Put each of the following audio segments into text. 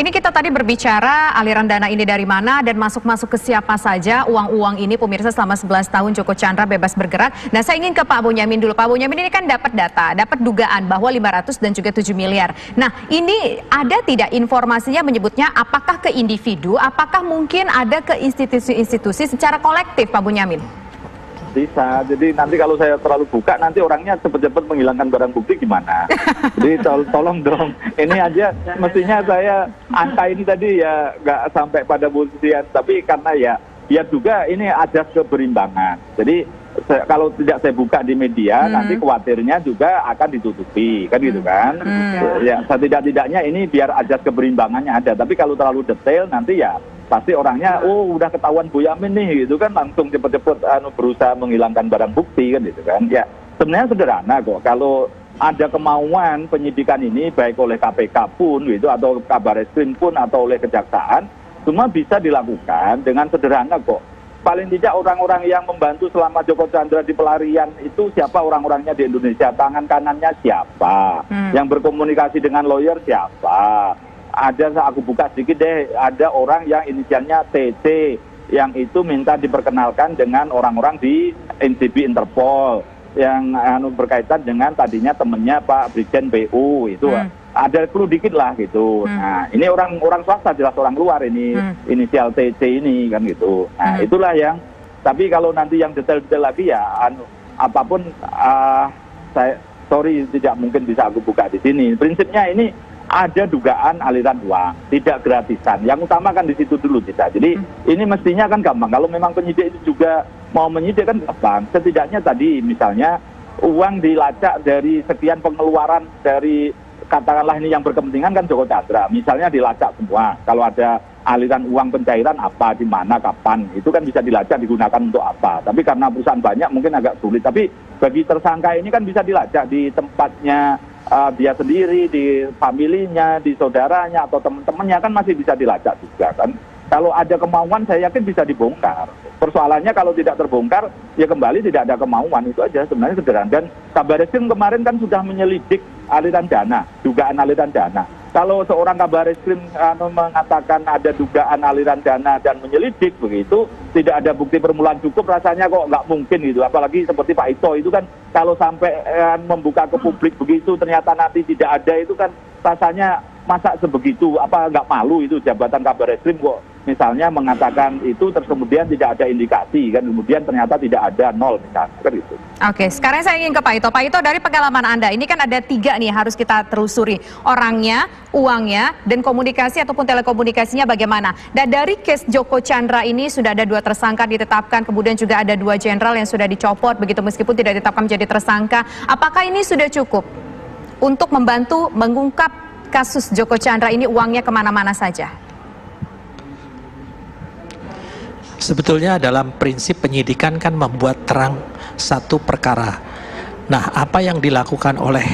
ini kita tadi berbicara aliran dana ini dari mana dan masuk-masuk ke siapa saja uang-uang ini pemirsa selama 11 tahun Joko Chandra bebas bergerak. Nah, saya ingin ke Pak Bonyamin dulu. Pak Bonyamin ini kan dapat data, dapat dugaan bahwa 500 dan juga 7 miliar. Nah, ini ada tidak informasinya menyebutnya apakah ke individu, apakah mungkin ada ke institusi-institusi secara kolektif, Pak Bonyamin? Bisa, jadi nanti kalau saya terlalu buka nanti orangnya cepat-cepat menghilangkan barang bukti gimana. Jadi tolong dong, ini aja mestinya saya angka ini tadi ya nggak sampai pada posisian, tapi karena ya juga ini ada keberimbangan. Jadi kalau tidak saya buka di media nanti khawatirnya juga akan ditutupi, kan gitu kan. Ya setidak-tidaknya ini biar ajas keberimbangannya ada, tapi kalau terlalu detail nanti ya pasti orangnya, oh udah ketahuan Boyamin nih gitu kan, langsung cepet-cepet berusaha menghilangkan barang bukti kan gitu kan. Ya sebenarnya sederhana kok, kalau ada kemauan penyidikan ini baik oleh KPK pun gitu atau Kabareskrim pun atau oleh Kejaksaan, semua bisa dilakukan dengan sederhana kok. Paling tidak orang-orang yang membantu selama Joko Chandra di pelarian itu siapa orang-orangnya di Indonesia, tangan kanannya siapa, yang berkomunikasi dengan lawyer siapa. Ada, aku buka sedikit deh, ada orang yang inisialnya TC yang itu minta diperkenalkan dengan orang-orang di NCB Interpol yang berkaitan dengan tadinya temennya Pak Brigjen PU itu ada clue dikit lah gitu. Nah ini orang swasta, jelas orang luar ini inisial TC ini kan gitu. Nah itulah yang, tapi kalau nanti yang detail-detail lagi ya apapun saya sorry tidak mungkin bisa aku buka di sini. Prinsipnya ini ada dugaan aliran uang, tidak gratisan. Yang utama kan di situ dulu tidak. Jadi ini mestinya kan gampang. Kalau memang penyidik itu juga mau menyidik kan gampang. Setidaknya tadi misalnya uang dilacak dari sekian pengeluaran dari katakanlah ini yang berkepentingan kan Joko Chandra. Misalnya dilacak semua. Kalau ada aliran uang pencairan apa, di mana, kapan, itu kan bisa dilacak digunakan untuk apa. Tapi karena perusahaan banyak mungkin agak sulit. Tapi bagi tersangka ini kan bisa dilacak di tempatnya dia sendiri, di familinya, di saudaranya atau teman-temannya kan masih bisa dilacak juga kan. Kalau ada kemauan saya yakin bisa dibongkar. Persoalannya kalau tidak terbongkar ya kembali tidak ada kemauan, itu aja sebenarnya sederhana. Dan Kabareskrim kemarin kan sudah menyelidik aliran dana, dugaan aliran dana. Kalau seorang Kabareskrim mengatakan ada dugaan aliran dana dan menyelidik begitu, tidak ada bukti permulaan cukup, rasanya kok nggak mungkin gitu. Apalagi seperti Pak Ito itu kan kalau sampai membuka ke publik begitu ternyata nanti tidak ada, itu kan rasanya masa sebegitu, apa nggak malu itu jabatan Kabareskrim kok misalnya mengatakan itu terus kemudian tidak ada indikasi kan, kemudian ternyata tidak ada, nol misalnya kan itu. Oke, sekarang saya ingin ke Pak Ito. Pak Ito, dari pengalaman Anda ini kan ada 3 nih harus kita telusuri, orangnya, uangnya, dan komunikasi ataupun telekomunikasinya bagaimana. Dan dari case Joko Chandra ini sudah ada 2 tersangka ditetapkan, kemudian juga ada 2 jenderal yang sudah dicopot begitu meskipun tidak ditetapkan menjadi tersangka. Apakah ini sudah cukup untuk membantu mengungkap kasus Joko Chandra ini, uangnya kemana-mana saja? Sebetulnya dalam prinsip penyidikan kan membuat terang satu perkara. Nah, apa yang dilakukan oleh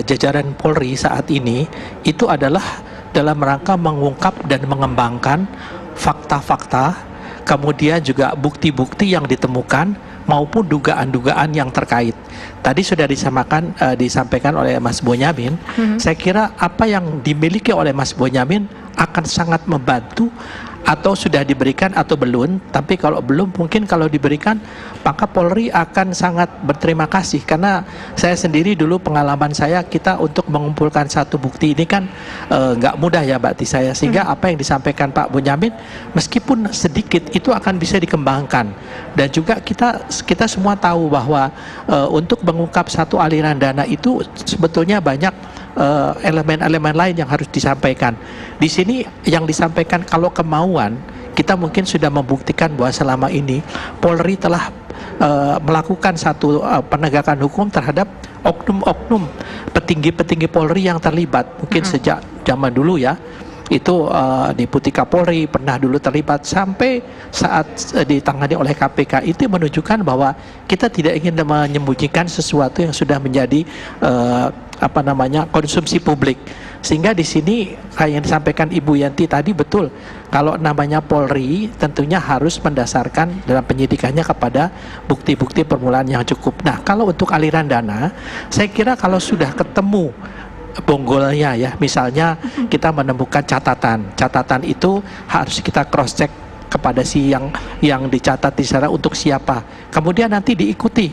jajaran Polri saat ini itu adalah dalam rangka mengungkap dan mengembangkan fakta-fakta, kemudian juga bukti-bukti yang ditemukan maupun dugaan-dugaan yang terkait. Tadi sudah disampaikan oleh Mas Bonyamin. Saya kira apa yang dimiliki oleh Mas Bonyamin akan sangat membantu, atau sudah diberikan atau belum, tapi kalau belum mungkin kalau diberikan maka Polri akan sangat berterima kasih. Karena saya sendiri dulu pengalaman saya, kita untuk mengumpulkan satu bukti ini kan nggak mudah ya Mbak Tisaya, sehingga apa yang disampaikan Pak Bonyamin meskipun sedikit itu akan bisa dikembangkan. Dan juga kita semua tahu bahwa untuk mengungkap satu aliran dana itu sebetulnya banyak elemen-elemen lain yang harus disampaikan. Di sini yang disampaikan kalau kemauan, kita mungkin sudah membuktikan bahwa selama ini Polri telah melakukan satu penegakan hukum terhadap oknum-oknum petinggi-petinggi Polri yang terlibat. Mungkin sejak zaman dulu ya, itu Deputi Kapolri pernah dulu terlibat, sampai saat ditangani oleh KPK. Itu menunjukkan bahwa kita tidak ingin menyembunyikan sesuatu yang sudah menjadi konsumsi publik. Sehingga di sini kayak yang disampaikan Ibu Yanti tadi betul, kalau namanya Polri tentunya harus mendasarkan dalam penyidikannya kepada bukti-bukti permulaan yang cukup. Nah, kalau untuk aliran dana, saya kira kalau sudah ketemu bonggolnya ya. Misalnya kita menemukan catatan itu harus kita cross check kepada si yang dicatat di sana untuk siapa. Kemudian nanti diikuti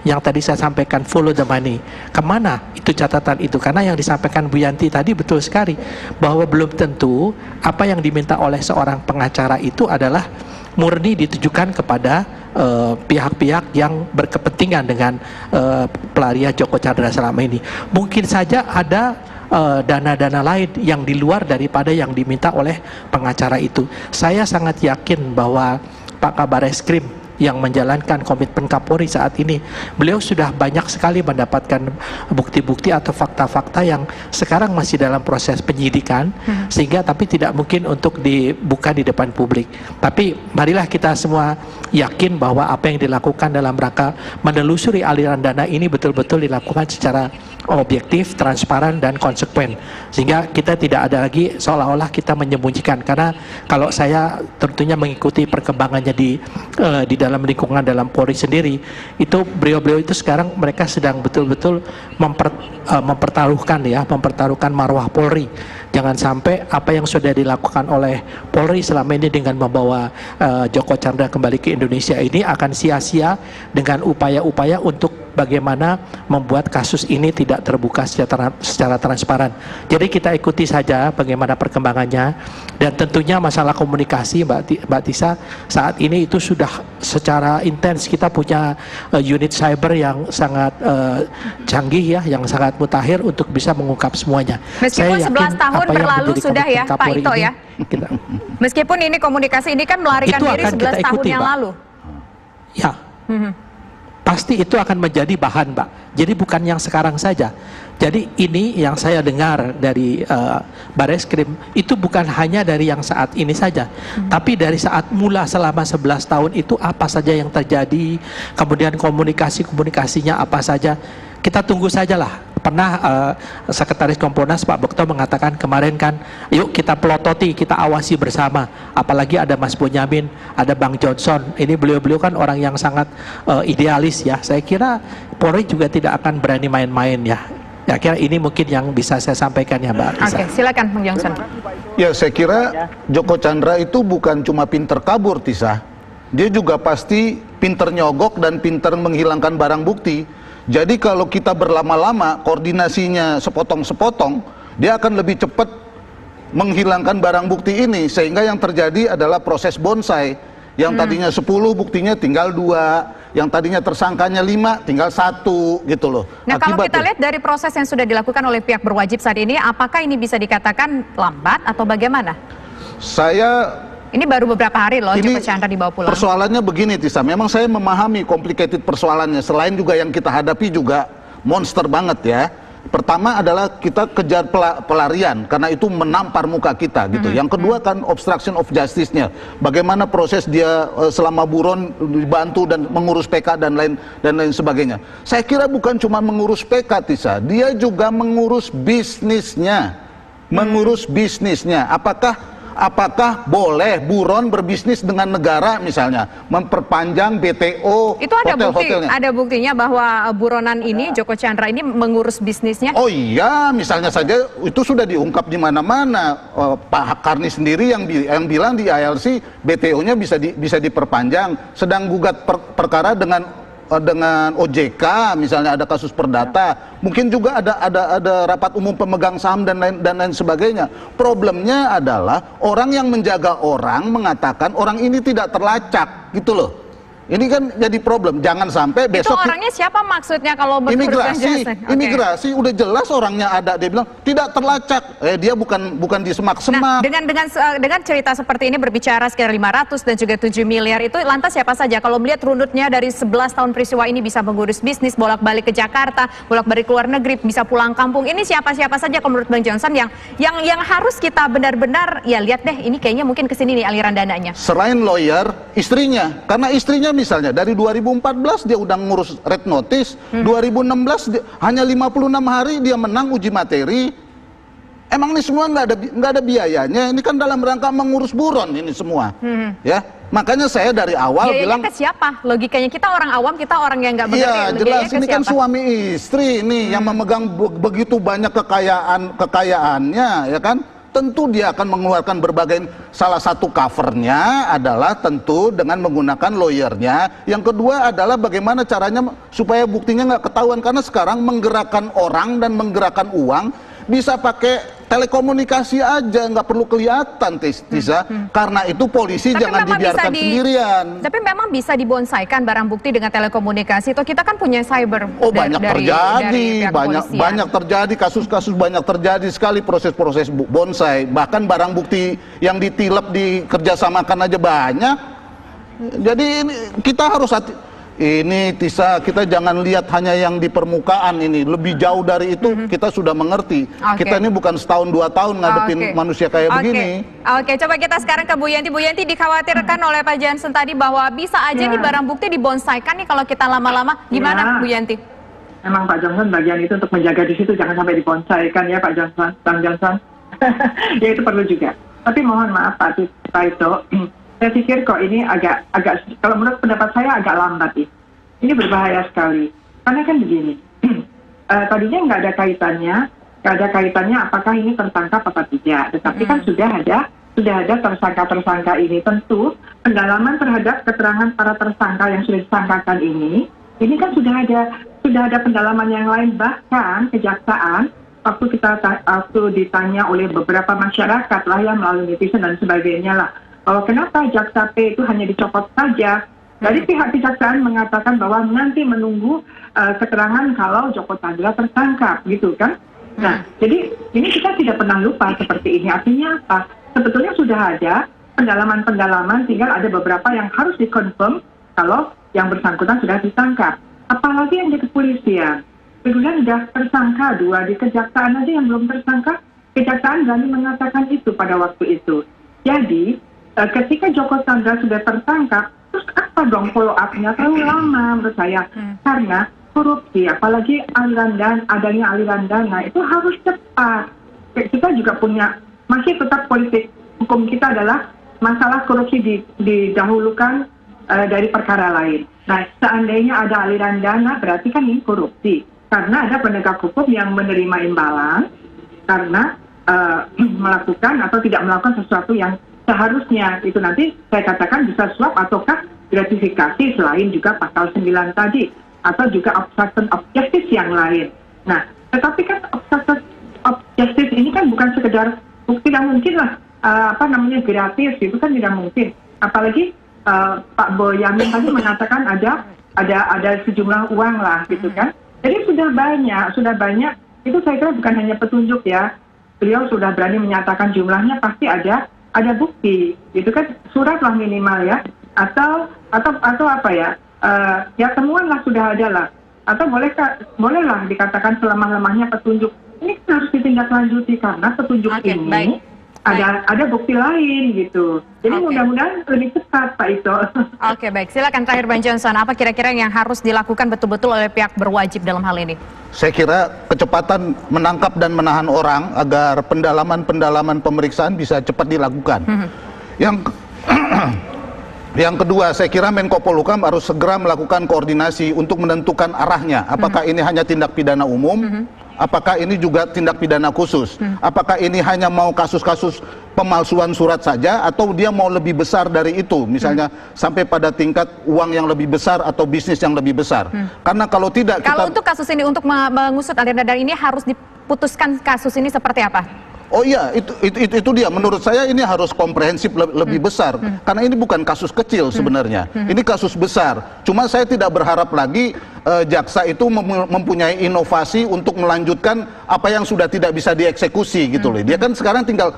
yang tadi saya sampaikan, follow the money. Kemana itu catatan itu? Karena yang disampaikan Bu Yanti tadi betul sekali, bahwa belum tentu apa yang diminta oleh seorang pengacara itu adalah murni ditujukan kepada pihak-pihak yang berkepentingan dengan pelarian Joko Chandra selama ini. Mungkin saja ada dana-dana lain yang di luar daripada yang diminta oleh pengacara itu. Saya sangat yakin bahwa Pak Kabar Eskrim yang menjalankan komitmen Kapolri saat ini, beliau sudah banyak sekali mendapatkan bukti-bukti atau fakta-fakta yang sekarang masih dalam proses penyidikan, sehingga tapi tidak mungkin untuk dibuka di depan publik. Tapi marilah kita semua yakin bahwa apa yang dilakukan dalam rangka menelusuri aliran dana ini betul-betul dilakukan secara objektif, transparan, dan konsekuen, sehingga kita tidak ada lagi seolah-olah kita menyembunyikan. Karena kalau saya tentunya mengikuti perkembangannya di dalam lingkungan dalam Polri sendiri, itu beliau-beliau itu sekarang mereka sedang betul-betul mempertaruhkan marwah Polri. Jangan sampai apa yang sudah dilakukan oleh Polri selama ini dengan membawa Joko Chandra kembali ke Indonesia ini akan sia-sia dengan upaya-upaya untuk bagaimana membuat kasus ini tidak terbuka secara transparan. Jadi kita ikuti saja bagaimana perkembangannya, dan tentunya masalah komunikasi Mbak Tisa, saat ini itu sudah secara intens kita punya unit cyber yang sangat canggih ya, yang sangat mutakhir untuk bisa mengungkap semuanya. Meskipun 11 tahun berlalu sudah ya Pak Ito ya. Meskipun ini komunikasi ini kan melarikan diri 11 tahun yang lalu. Ya. Pasti itu akan menjadi bahan, Pak. Jadi bukan yang sekarang saja. Jadi ini yang saya dengar dari Bareskrim itu bukan hanya dari yang saat ini saja, tapi dari saat mula selama 11 tahun itu apa saja yang terjadi, kemudian komunikasinya apa saja. Kita tunggu sajalah. Pernah Sekretaris Kompolnas Pak Bekto mengatakan kemarin kan, yuk kita pelototi, kita awasi bersama. Apalagi ada Mas Bonyamin, ada Bang Johnson. Ini beliau-beliau kan orang yang sangat idealis ya. Saya kira Polri juga tidak akan berani main-main ya. Ya kira ini mungkin yang bisa saya sampaikan ya Mbak. Oke, silakan Bang Johnson. Ya saya kira Joko Chandra itu bukan cuma pinter kabur Tisa, dia juga pasti pinter nyogok dan pinter menghilangkan barang bukti. Jadi kalau kita berlama-lama koordinasinya sepotong-sepotong, dia akan lebih cepat menghilangkan barang bukti ini, sehingga yang terjadi adalah proses bonsai. Yang tadinya 10 buktinya tinggal 2, yang tadinya tersangkanya 5 tinggal 1 gitu loh. Nah kalau kita lihat dari proses yang sudah dilakukan oleh pihak berwajib saat ini, apakah ini bisa dikatakan lambat atau bagaimana? Ini baru beberapa hari loh Joko Chandra dibawa pulang. Persoalannya begini Tisa, memang saya memahami complicated persoalannya. Selain juga yang kita hadapi juga monster banget ya. Pertama adalah kita kejar pelarian karena itu menampar muka kita gitu. Yang kedua kan obstruction of justice-nya. Bagaimana proses dia selama buron dibantu dan mengurus PK dan lain sebagainya. Saya kira bukan cuma mengurus PK Tisa, dia juga mengurus bisnisnya. Apakah boleh buron berbisnis dengan negara misalnya, memperpanjang BTO itu ada ada buktinya bahwa buronan ini Joko Chandra ini mengurus bisnisnya? Oh iya, misalnya saja itu sudah diungkap di mana-mana. Pak Karni sendiri yang bilang di ILC BTO-nya bisa diperpanjang, sedang gugat perkara dengan OJK misalnya, ada kasus perdata, mungkin juga ada rapat umum pemegang saham dan lain sebagainya. Problemnya adalah orang yang menjaga orang mengatakan orang ini tidak terlacak gitu loh. Ini kan jadi problem. Jangan sampai besok itu orangnya siapa maksudnya kalau imigrasi udah jelas orangnya ada, dia bilang tidak terlacak. Dia bukan di semak-semak. Nah, dengan cerita seperti ini berbicara sekitar 500 dan juga 7 miliar itu lantas siapa saja kalau melihat runutnya dari 11 tahun peristiwa ini bisa mengurus bisnis, bolak-balik ke Jakarta, bolak-balik ke luar negeri, bisa pulang kampung. Ini siapa-siapa saja kalau menurut Bang Johnson yang harus kita benar-benar ya lihat deh, ini kayaknya mungkin kesini nih aliran dananya. Selain lawyer, istrinya, karena istrinya misalnya dari 2014 dia udah ngurus red notice, 2016 hanya 56 hari dia menang uji materi. Emang ini semua nggak ada biayanya. Ini kan dalam rangka mengurus buron ini semua, ya. Makanya saya dari awal biayanya bilang ke siapa? Logikanya kita orang awam, kita orang yang nggak mengerti. iya jelas ini kan suami istri ini yang memegang begitu banyak kekayaannya, ya kan. Tentu dia akan mengeluarkan berbagai, salah satu covernya adalah tentu dengan menggunakan lawyernya. Yang kedua adalah bagaimana caranya supaya buktinya nggak ketahuan, karena sekarang menggerakkan orang dan menggerakkan uang bisa pakai telekomunikasi aja, nggak perlu kelihatan, Tisa. Karena itu polisi Tapi jangan dibiarkan sendirian. Tapi memang bisa dibonsaikan barang bukti dengan telekomunikasi. Atau kita kan punya cyber. Oh, banyak terjadi, banyak terjadi kasus-kasus, banyak terjadi sekali proses-proses bonsai. Bahkan barang bukti yang ditilep dikerjasamakan aja banyak. Jadi ini kita harus hati. Ini Tisa, kita jangan lihat hanya yang di permukaan ini, lebih jauh dari itu kita sudah mengerti. Kita ini bukan setahun 2 tahun ngadepin manusia kayak begini. Oke, coba kita sekarang ke Bu Yanti. Bu Yanti, dikhawatirkan oleh Pak Jansen tadi bahwa bisa aja nih barang bukti dibonsaikan nih kalau kita lama-lama. Gimana Bu Yanti? Memang Pak Johnson bagian itu untuk menjaga di situ jangan sampai dibonsaikan ya Pak Johnson, Bang Johnson. Ya itu perlu juga. Tapi mohon maaf Pak Ito. Saya pikir kok ini agak kalau menurut pendapat saya agak lambat ini. Ini berbahaya sekali. Karena kan begini, tadinya nggak ada kaitannya apakah ini tertangkap apa tidak. Tetapi kan sudah ada tersangka-tersangka ini. Tentu pendalaman terhadap keterangan para tersangka yang sudah disangkakan ini kan sudah ada pendalaman yang lain, bahkan kejaksaan waktu ditanya oleh beberapa masyarakat lah ya melalui netizen dan sebagainya lah. Bahwa kenapa jaksa P itu hanya dicopot saja. Dari pihak kejaksaan mengatakan bahwa nanti menunggu keterangan kalau Joko Chandra tertangkap, gitu kan. Nah, jadi ini kita tidak pernah lupa seperti ini. Artinya apa? Sebetulnya sudah ada pendalaman-pendalaman, tinggal ada beberapa yang harus dikonfirm kalau yang bersangkutan sudah ditangkap. Apalagi yang di kepolisian. Kemudian sudah tersangka 2, di kejaksaan aja yang belum tersangka, kejaksaan berani mengatakan itu pada waktu itu. Jadi, ketika Joko Chandra sudah tertangkap, terus apa dong follow up-nya? Terlalu lama menurut saya. Karena korupsi, apalagi adanya aliran dana, itu harus cepat. Kita juga masih tetap politik hukum kita adalah masalah korupsi didahulukan dari perkara lain. Nah, seandainya ada aliran dana, berarti kan ini korupsi. Karena ada penegak hukum yang menerima imbalan, karena melakukan atau tidak melakukan sesuatu yang seharusnya. Itu nanti saya katakan bisa suap ataukah gratifikasi selain juga pasal 9 tadi, atau juga obstruction of justice yang lain. Nah, tetapi kan obstruction of justice ini kan bukan sekedar bukti yang mungkin lah gratis, itu kan tidak mungkin. Apalagi Pak Boyamin tadi mengatakan ada sejumlah uang lah gitu kan. Jadi sudah banyak. Itu saya kira bukan hanya petunjuk ya. Beliau sudah berani menyatakan jumlahnya, pasti ada bukti, gitu kan, surat lah minimal ya, atau apa ya, ya temuan lah sudah ada lah, atau bolehlah dikatakan selemah-lemahnya petunjuk. Ini harus ditindaklanjuti karena petunjuk ini ada bukti lain gitu. Jadi mudah-mudahan lebih cepat Pak Ito. Oke, baik. Silakan terakhir Bang Johnson, apa kira-kira yang harus dilakukan betul-betul oleh pihak berwajib dalam hal ini? Saya kira kecepatan menangkap dan menahan orang agar pendalaman pemeriksaan bisa cepat dilakukan. Yang kedua, saya kira Menko Polhukam harus segera melakukan koordinasi untuk menentukan arahnya. Apakah ini hanya tindak pidana umum? Apakah ini juga tindak pidana khusus? Apakah ini hanya mau kasus-kasus pemalsuan surat saja, atau dia mau lebih besar dari itu, misalnya sampai pada tingkat uang yang lebih besar atau bisnis yang lebih besar? Karena kalau tidak, untuk kasus ini, untuk mengusut aliran dana ini, harus diputuskan kasus ini seperti apa? Oh iya, itu dia. Menurut saya ini harus komprehensif lebih besar. Karena ini bukan kasus kecil sebenarnya. Ini kasus besar. Cuma saya tidak berharap lagi jaksa itu mempunyai inovasi untuk melanjutkan apa yang sudah tidak bisa dieksekusi gitu loh. Dia kan sekarang tinggal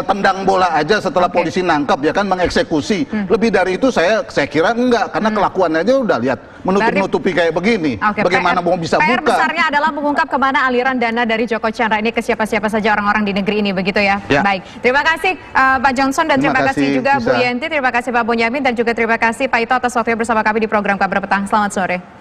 tendang bola aja setelah polisi nangkap, ya kan, mengeksekusi. Lebih dari itu saya kira enggak, karena kelakuannya aja udah lihat menutupi kayak begini. Bagaimana mau bisa buka? PR besarnya adalah mengungkap kemana aliran dana dari Joko Chandra ini ke siapa-siapa saja orang-orang di negeri ini, begitu ya? Baik, terima kasih Pak Johnson, dan terima kasih juga Bu Yanti, terima kasih Pak Bonyamin, dan juga terima kasih Pak Ito atas waktunya bersama kami di program Kabar Petang. Selamat sore.